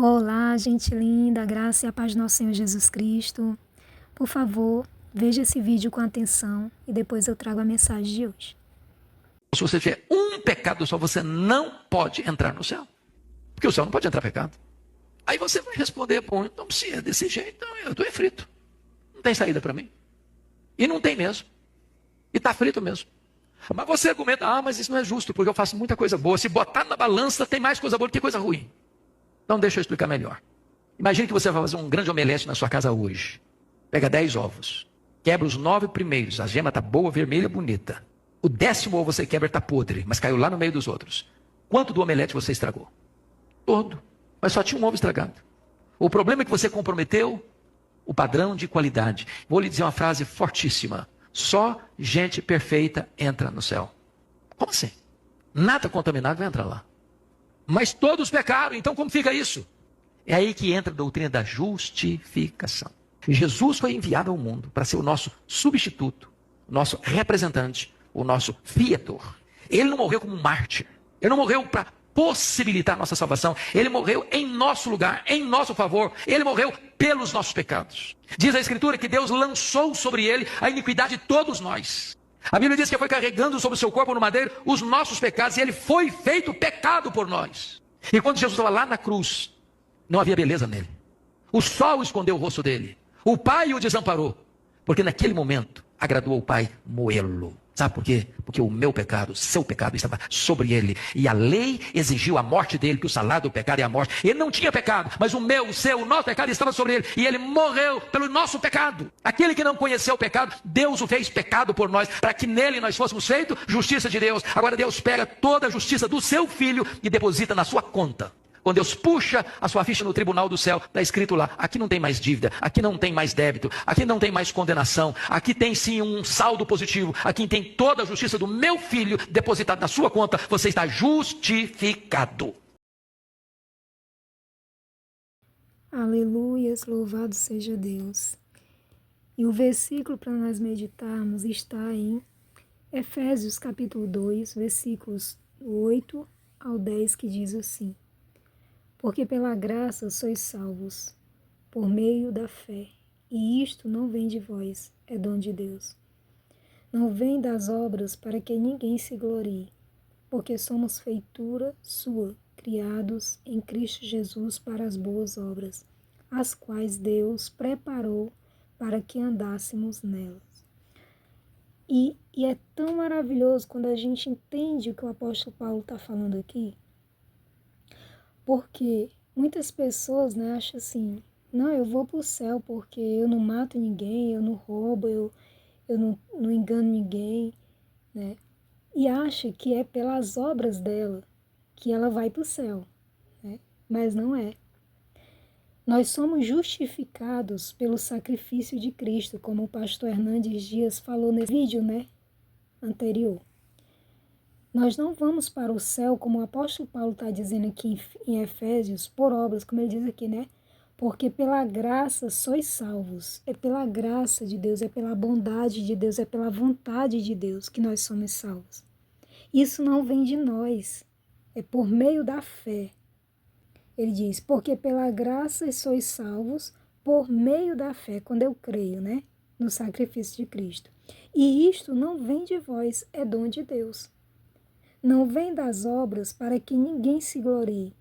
Olá, gente linda, a graça e a paz do nosso Senhor Jesus Cristo. Por favor, veja esse vídeo com atenção e depois eu trago a mensagem de hoje. Se você tiver um pecado só, você não pode entrar no céu. Porque o céu não pode entrar pecado. Aí você vai responder, bom, então se é desse jeito, então eu estou frito. Não tem saída para mim. E não tem mesmo. E está frito mesmo. Mas você argumenta, mas isso não é justo, porque eu faço muita coisa boa. Se botar na balança, tem mais coisa boa do que coisa ruim. Então deixa eu explicar melhor. Imagine que você vai fazer um grande omelete na sua casa hoje. Pega 10 ovos. Quebra os 9 primeiros. A gema está boa, vermelha, bonita. O 10º ovo você quebra está podre, mas caiu lá no meio dos outros. Quanto do omelete você estragou? Todo. Mas só tinha um ovo estragado. O problema é que você comprometeu o padrão de qualidade. Vou lhe dizer uma frase fortíssima. Só gente perfeita entra no céu. Como assim? Nada contaminado vai entrar lá. Mas todos pecaram, então como fica isso? É aí que entra a doutrina da justificação. Jesus foi enviado ao mundo para ser o nosso substituto, o nosso representante, o nosso fiador. Ele não morreu como um mártir. Ele não morreu para possibilitar a nossa salvação. Ele morreu em nosso lugar, em nosso favor. Ele morreu pelos nossos pecados. Diz a Escritura que Deus lançou sobre ele a iniquidade de todos nós. A Bíblia diz que foi carregando sobre o seu corpo no madeiro os nossos pecados, e ele foi feito pecado por nós. E quando Jesus estava lá na cruz, não havia beleza nele. O sol escondeu o rosto dele. O Pai o desamparou, porque naquele momento agradou ao Pai moê-lo. Sabe por quê? Porque o meu pecado, seu pecado estava sobre ele. E a lei exigiu a morte dele, que o salário do pecado é a morte. Ele não tinha pecado, mas o meu, o seu, o nosso pecado estava sobre ele. E ele morreu pelo nosso pecado. Aquele que não conheceu o pecado, Deus o fez pecado por nós, para que nele nós fôssemos feitos justiça de Deus. Agora Deus pega toda a justiça do seu filho e deposita na sua conta. Quando Deus puxa a sua ficha no tribunal do céu, está escrito lá, aqui não tem mais dívida, aqui não tem mais débito, aqui não tem mais condenação, aqui tem sim um saldo positivo, aqui tem toda a justiça do meu filho depositada na sua conta, você está justificado. Aleluias, louvado seja Deus. E o versículo para nós meditarmos está em Efésios capítulo 2, versículos 8 ao 10, que diz assim: Porque pela graça sois salvos, por meio da fé, e isto não vem de vós, é dom de Deus. Não vem das obras para que ninguém se glorie, porque somos feitura sua, criados em Cristo Jesus para as boas obras, as quais Deus preparou para que andássemos nelas. E é tão maravilhoso quando a gente entende o que o apóstolo Paulo está falando aqui, porque muitas pessoas, acham assim, não, eu vou para o céu porque eu não mato ninguém, eu não roubo, eu não engano ninguém, né? E acha que é pelas obras dela que ela vai para o céu, né? Mas não é. Nós somos justificados pelo sacrifício de Cristo, como o pastor Hernandes Dias falou nesse vídeo, anterior. Nós não vamos para o céu, como o apóstolo Paulo está dizendo aqui em Efésios, por obras, como ele diz aqui, Porque pela graça sois salvos. É pela graça de Deus, é pela bondade de Deus, é pela vontade de Deus que nós somos salvos. Isso não vem de nós, é por meio da fé. Ele diz, porque pela graça sois salvos por meio da fé, quando eu creio, no sacrifício de Cristo. E isto não vem de vós, é dom de Deus. Não vem das obras para que ninguém se glorie.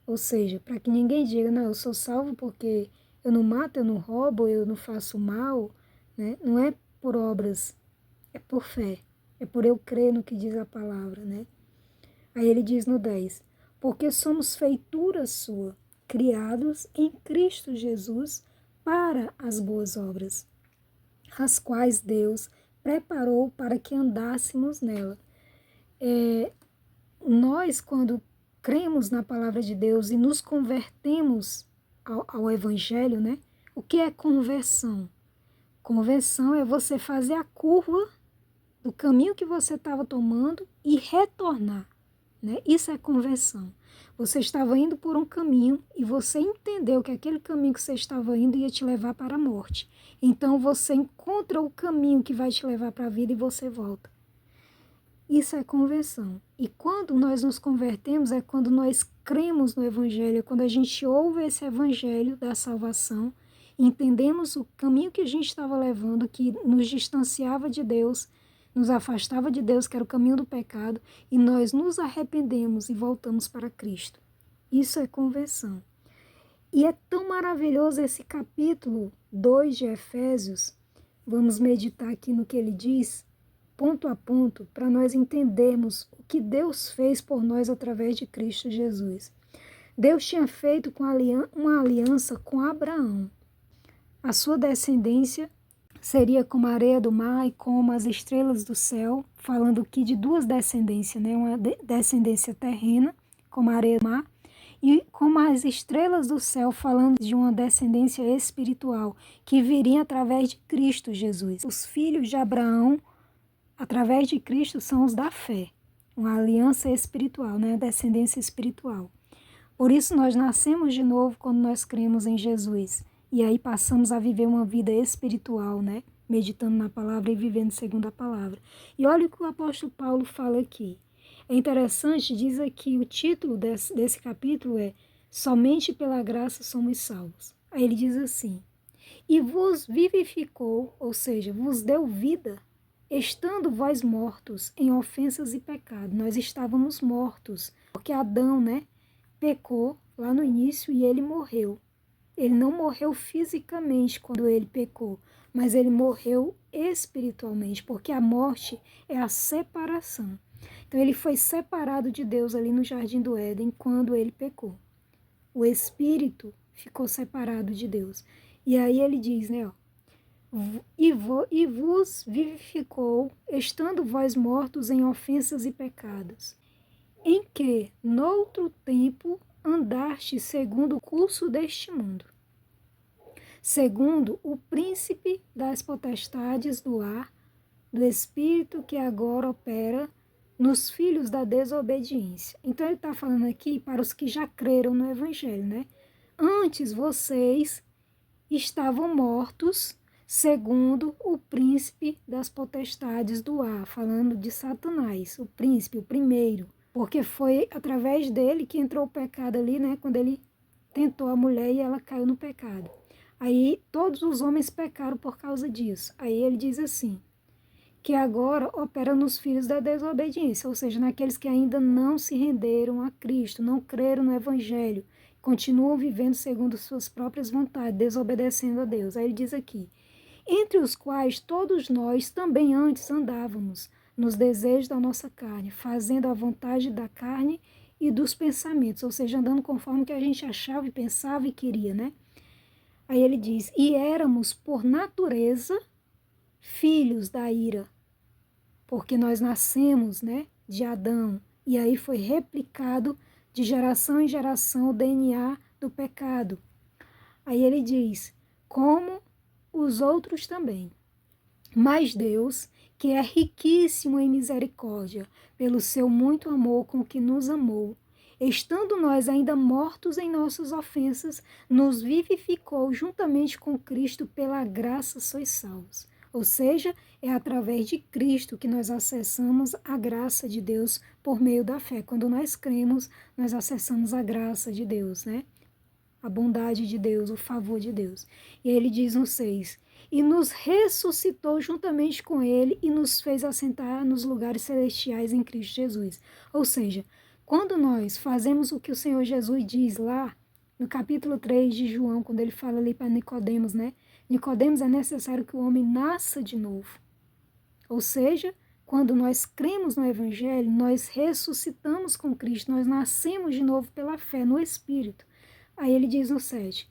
Ou seja, para que ninguém diga, não, eu sou salvo porque eu não mato, eu não roubo, eu não faço mal, Não é por obras, é por fé. É por eu crer no que diz a palavra, Aí ele diz no 10, porque somos feitura sua, criados em Cristo Jesus para as boas obras, as quais Deus preparou para que andássemos nela. Nós, quando cremos na palavra de Deus e nos convertemos ao Evangelho, o que é conversão? Conversão é você fazer a curva do caminho que você estava tomando e retornar, Isso é conversão. Você estava indo por um caminho e você entendeu que aquele caminho que você estava indo ia te levar para a morte. Então você encontra o caminho que vai te levar para a vida e você volta. Isso é conversão. E quando nós nos convertemos é quando nós cremos no Evangelho, é quando a gente ouve esse Evangelho da salvação, entendemos o caminho que a gente estava levando, que nos distanciava de Deus, nos afastava de Deus, que era o caminho do pecado, e nós nos arrependemos e voltamos para Cristo. Isso é conversão. E é tão maravilhoso esse capítulo 2 de Efésios. Vamos meditar aqui no que ele diz, ponto a ponto, para nós entendermos o que Deus fez por nós através de Cristo Jesus. Deus tinha feito uma aliança com Abraão. A sua descendência seria como a areia do mar e como as estrelas do céu, falando aqui de duas descendências, né? Uma descendência terrena, como a areia do mar, e como as estrelas do céu, falando de uma descendência espiritual, que viria através de Cristo Jesus. Os filhos de Abraão, através de Cristo, são os da fé, uma aliança espiritual, né? A descendência espiritual. Por isso nós nascemos de novo quando nós cremos em Jesus. E aí passamos a viver uma vida espiritual, né? Meditando na palavra e vivendo segundo a palavra. E olha o que o apóstolo Paulo fala aqui. É interessante, diz aqui, o título desse capítulo é Somente pela graça somos salvos. Aí ele diz assim, e vos vivificou, ou seja, vos deu vida, estando vós mortos em ofensas e pecado. Nós estávamos mortos, porque Adão, né, pecou lá no início e ele morreu. Ele não morreu fisicamente quando ele pecou, mas ele morreu espiritualmente, porque a morte é a separação. Então ele foi separado de Deus ali no Jardim do Éden quando ele pecou. O espírito ficou separado de Deus. E aí ele diz, né, ó, e vos vivificou, estando vós mortos em ofensas e pecados, em que, noutro tempo, andaste segundo o curso deste mundo, segundo o príncipe das potestades do ar, do espírito que agora opera nos filhos da desobediência. Então ele está falando aqui para os que já creram no Evangelho, né? Antes vocês estavam mortos segundo o príncipe das potestades do ar, falando de Satanás, o príncipe, o primeiro, porque foi através dele que entrou o pecado ali, né? Quando ele tentou a mulher e ela caiu no pecado. Aí todos os homens pecaram por causa disso. Aí ele diz assim, que agora opera nos filhos da desobediência, ou seja, naqueles que ainda não se renderam a Cristo, não creram no Evangelho, continuam vivendo segundo suas próprias vontades, desobedecendo a Deus. Aí ele diz aqui, entre os quais todos nós também antes andávamos, nos desejos da nossa carne, fazendo a vontade da carne e dos pensamentos, ou seja, andando conforme que a gente achava e pensava e queria, né? Aí ele diz, e éramos por natureza filhos da ira, porque nós nascemos, né, de Adão, e aí foi replicado de geração em geração o DNA do pecado. Aí ele diz, como os outros também. Mas Deus, que é riquíssimo em misericórdia, pelo seu muito amor com que nos amou, estando nós ainda mortos em nossas ofensas, nos vivificou juntamente com Cristo, pela graça sois salvos. Ou seja, é através de Cristo que nós acessamos a graça de Deus por meio da fé. Quando nós cremos, nós acessamos a graça de Deus, né? A bondade de Deus, o favor de Deus. E ele diz no 6, e nos ressuscitou juntamente com ele e nos fez assentar nos lugares celestiais em Cristo Jesus. Ou seja, quando nós fazemos o que o Senhor Jesus diz lá no capítulo 3 de João, quando ele fala ali para Nicodemos, né? Nicodemos, é necessário que o homem nasça de novo. Ou seja, quando nós cremos no Evangelho, nós ressuscitamos com Cristo, nós nascemos de novo pela fé no Espírito. Aí ele diz no 7,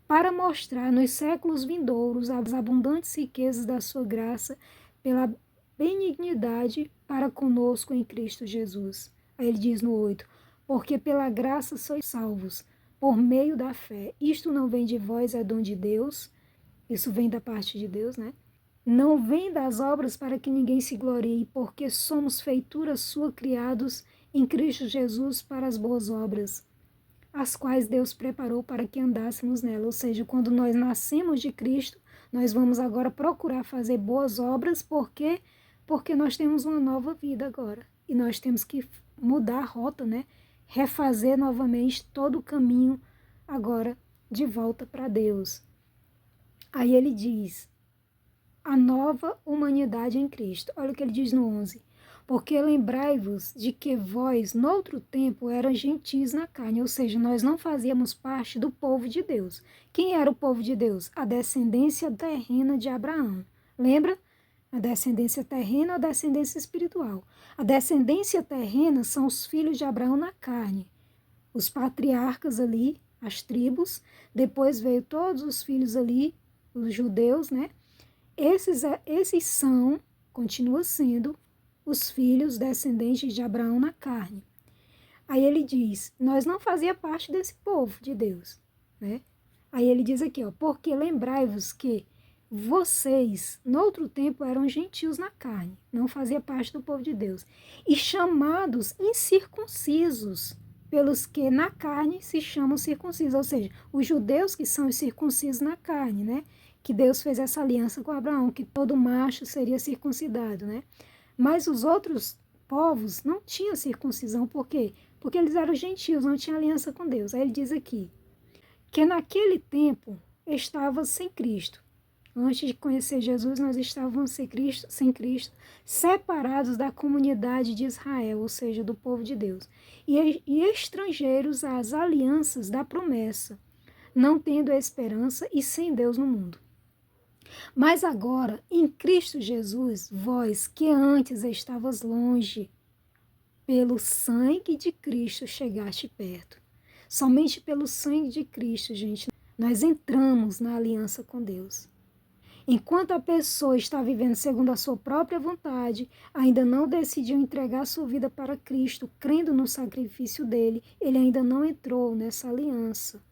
para mostrar nos séculos vindouros as abundantes riquezas da sua graça pela benignidade para conosco em Cristo Jesus. Aí ele diz no 8, porque pela graça sois salvos, por meio da fé. Isto não vem de vós, é dom de Deus. Isso vem da parte de Deus, né? Não vem das obras para que ninguém se glorie, porque somos feitura sua, criados em Cristo Jesus para as boas obras, as quais Deus preparou para que andássemos nela. Ou seja, quando nós nascemos de Cristo, nós vamos agora procurar fazer boas obras, porque Porque nós temos uma nova vida agora. E nós temos que mudar a rota, né? Refazer novamente todo o caminho agora de volta para Deus. Aí ele diz, a nova humanidade em Cristo. Olha o que ele diz no 11. Porque lembrai-vos de que vós, noutro tempo, eram gentis na carne, ou seja, nós não fazíamos parte do povo de Deus. Quem era o povo de Deus? A descendência terrena de Abraão. Lembra? A descendência terrena ou a descendência espiritual? A descendência terrena são os filhos de Abraão na carne. Os patriarcas ali, as tribos, depois veio todos os filhos ali, os judeus, né? Esses são, continua sendo, os filhos descendentes de Abraão na carne. Aí ele diz, nós não fazia parte desse povo de Deus, né? Aí ele diz aqui, ó, porque lembrai-vos que vocês, noutro tempo, eram gentios na carne, não fazia parte do povo de Deus, e chamados incircuncisos, pelos que na carne se chamam circuncisos, ou seja, os judeus que são os circuncisos na carne, né? Que Deus fez essa aliança com Abraão, que todo macho seria circuncidado, né? Mas os outros povos não tinham circuncisão, por quê? Porque eles eram gentios, não tinham aliança com Deus. Aí ele diz aqui, que naquele tempo estava sem Cristo. Antes de conhecer Jesus, nós estávamos sem Cristo, separados da comunidade de Israel, ou seja, do povo de Deus, e estrangeiros às alianças da promessa, não tendo a esperança e sem Deus no mundo. Mas agora, em Cristo Jesus, vós que antes estavas longe, pelo sangue de Cristo chegaste perto. Somente pelo sangue de Cristo, gente, nós entramos na aliança com Deus. Enquanto a pessoa está vivendo segundo a sua própria vontade, ainda não decidiu entregar sua vida para Cristo, crendo no sacrifício dele, ele ainda não entrou nessa aliança.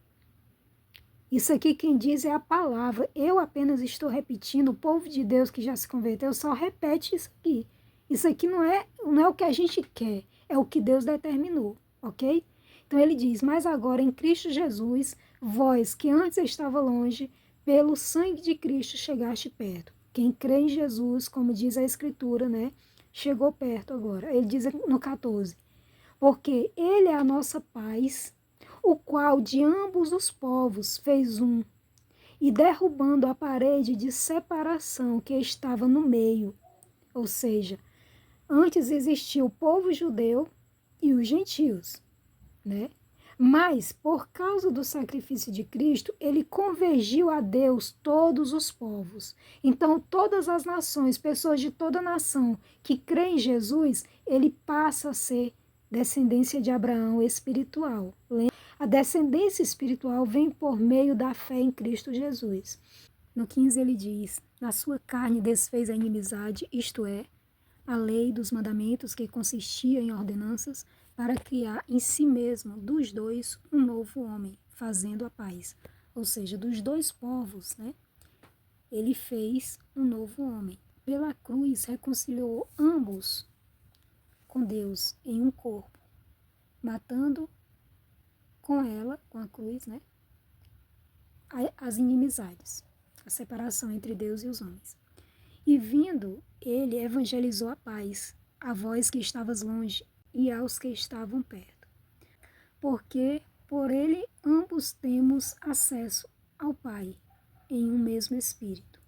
Isso aqui quem diz é a palavra. Eu apenas estou repetindo, o povo de Deus que já se converteu só repete isso aqui. Isso aqui não é o que a gente quer, é o que Deus determinou, ok? Então ele diz, mas agora em Cristo Jesus, vós que antes estava longe, pelo sangue de Cristo chegaste perto. Quem crê em Jesus, como diz a Escritura, né, chegou perto agora. Ele diz no 14, porque ele é a nossa paz, o qual de ambos os povos fez um, e derrubando a parede de separação que estava no meio, ou seja, antes existia o povo judeu e os gentios, né? Mas, por causa do sacrifício de Cristo, ele convergiu a Deus todos os povos. Então, todas as nações, pessoas de toda nação que creem em Jesus, ele passa a ser descendência de Abraão espiritual. A descendência espiritual vem por meio da fé em Cristo Jesus. No 15 ele diz, na sua carne desfez a inimizade, isto é, a lei dos mandamentos que consistia em ordenanças, para criar em si mesmo, dos dois, um novo homem, fazendo a paz. Ou seja, dos dois povos, né? Ele fez um novo homem. Pela cruz, reconciliou ambos com Deus em um corpo, matando com ela, com a cruz, né? As inimizades, a separação entre Deus e os homens. E vindo, ele evangelizou a paz, a vós que estavas longe, e aos que estavam perto. Porque por ele ambos temos acesso ao Pai, em um mesmo Espírito.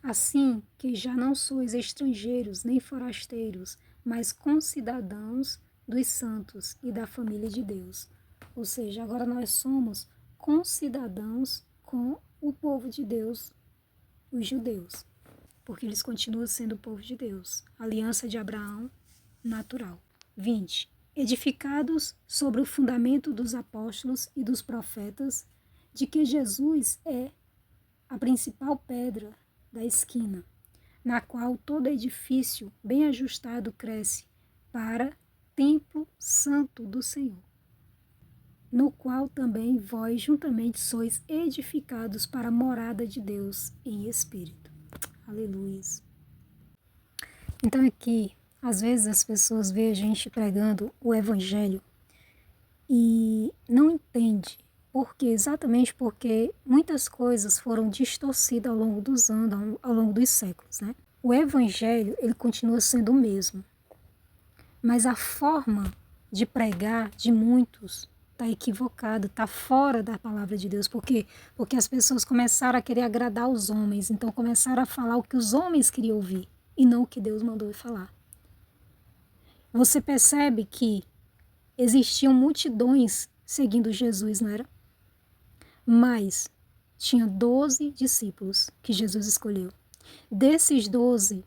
Assim que já não sois estrangeiros nem forasteiros, mas concidadãos dos santos e da família de Deus. Ou seja, agora nós somos concidadãos com o povo de Deus, os judeus, porque eles continuam sendo o povo de Deus, aliança de Abraão natural. 20. Edificados sobre o fundamento dos apóstolos e dos profetas, de que Jesus é a principal pedra da esquina, na qual todo edifício bem ajustado cresce para templo santo do Senhor, no qual também vós juntamente sois edificados para a morada de Deus em espírito. Aleluia. Então aqui, às vezes as pessoas veem a gente pregando o evangelho e não entende por quê, exatamente porque muitas coisas foram distorcidas ao longo dos anos, ao longo dos séculos, né? O evangelho, ele continua sendo o mesmo. Mas a forma de pregar de muitos está equivocada, está fora da palavra de Deus. Por quê? Porque as pessoas começaram a querer agradar os homens, então começaram a falar o que os homens queriam ouvir e não o que Deus mandou falar. Você percebe que existiam multidões seguindo Jesus, não era? Mas tinha 12 discípulos que Jesus escolheu. Desses 12,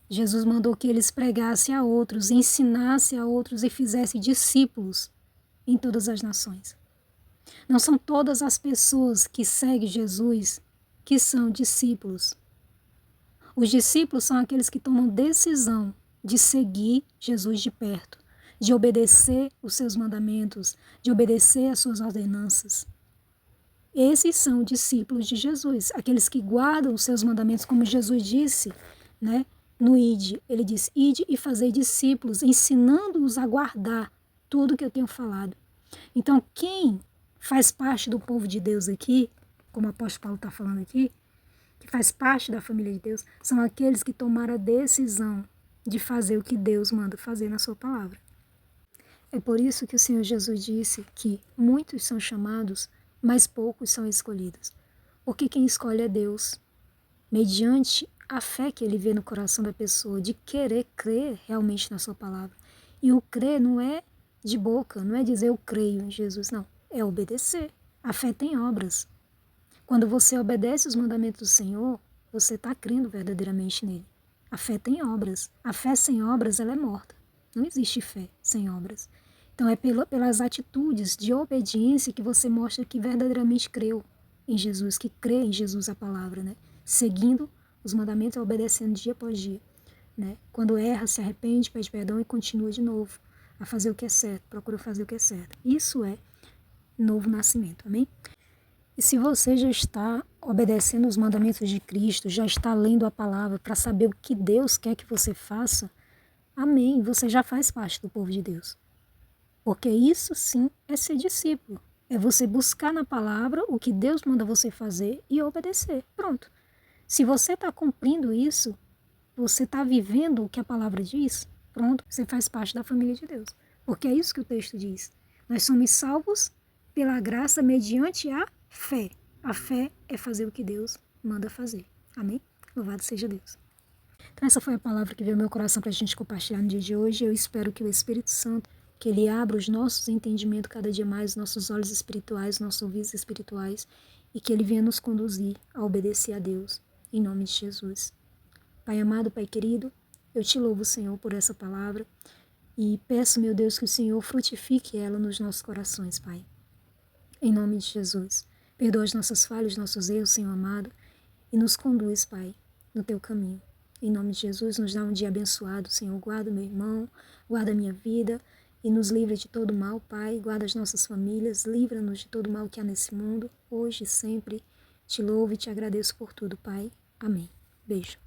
Jesus mandou que eles pregassem a outros, ensinassem a outros e fizessem discípulos em todas as nações. Não são todas as pessoas que seguem Jesus que são discípulos. Os discípulos são aqueles que tomam decisão de seguir Jesus de perto, de obedecer os seus mandamentos, de obedecer às suas ordenanças. Esses são discípulos de Jesus, aqueles que guardam os seus mandamentos, como Jesus disse, né? No Ide, ele diz, ide e fazei discípulos, ensinando-os a guardar tudo que eu tenho falado. Então, quem faz parte do povo de Deus aqui, como o apóstolo Paulo está falando aqui, que faz parte da família de Deus, são aqueles que tomaram a decisão de fazer o que Deus manda fazer na sua palavra. É por isso que o Senhor Jesus disse que muitos são chamados, mas poucos são escolhidos. Porque quem escolhe é Deus, mediante a fé que ele vê no coração da pessoa, de querer crer realmente na sua palavra. E o crer não é de boca, não é dizer eu creio em Jesus, não. É obedecer. A fé tem obras. Quando você obedece os mandamentos do Senhor, você está crendo verdadeiramente nele. A fé tem obras. A fé sem obras, ela é morta. Não existe fé sem obras. Então é pelas atitudes de obediência que você mostra que verdadeiramente creu em Jesus, que crê em Jesus a palavra, né? Seguindo os mandamentos e obedecendo dia após dia, né? Quando erra, se arrepende, pede perdão e continua de novo a fazer o que é certo, procura fazer o que é certo. Isso é novo nascimento, amém? E se você já está obedecendo os mandamentos de Cristo, já está lendo a palavra para saber o que Deus quer que você faça, amém, você já faz parte do povo de Deus. Porque isso sim é ser discípulo. É você buscar na palavra o que Deus manda você fazer e obedecer. Pronto. Se você está cumprindo isso, você está vivendo o que a palavra diz, pronto, você faz parte da família de Deus. Porque é isso que o texto diz. Nós somos salvos pela graça mediante a fé. A fé é fazer o que Deus manda fazer. Amém? Louvado seja Deus. Então essa foi a palavra que veio ao meu coração para a gente compartilhar no dia de hoje. Eu espero que o Espírito Santo, que ele abra os nossos entendimentos cada dia mais, nossos olhos espirituais, nossos ouvidos espirituais, e que ele venha nos conduzir a obedecer a Deus, em nome de Jesus. Pai amado, Pai querido, eu te louvo, Senhor, por essa palavra e peço, meu Deus, que o Senhor frutifique ela nos nossos corações, Pai. Em nome de Jesus. Perdoa as nossas falhas, nossos erros, Senhor amado, e nos conduz, Pai, no teu caminho. Em nome de Jesus, nos dá um dia abençoado, Senhor. Guarda meu irmão, guarda a minha vida e nos livra de todo mal, Pai. Guarda as nossas famílias, livra-nos de todo mal que há nesse mundo, hoje e sempre. Te louvo e te agradeço por tudo, Pai. Amém. Beijo.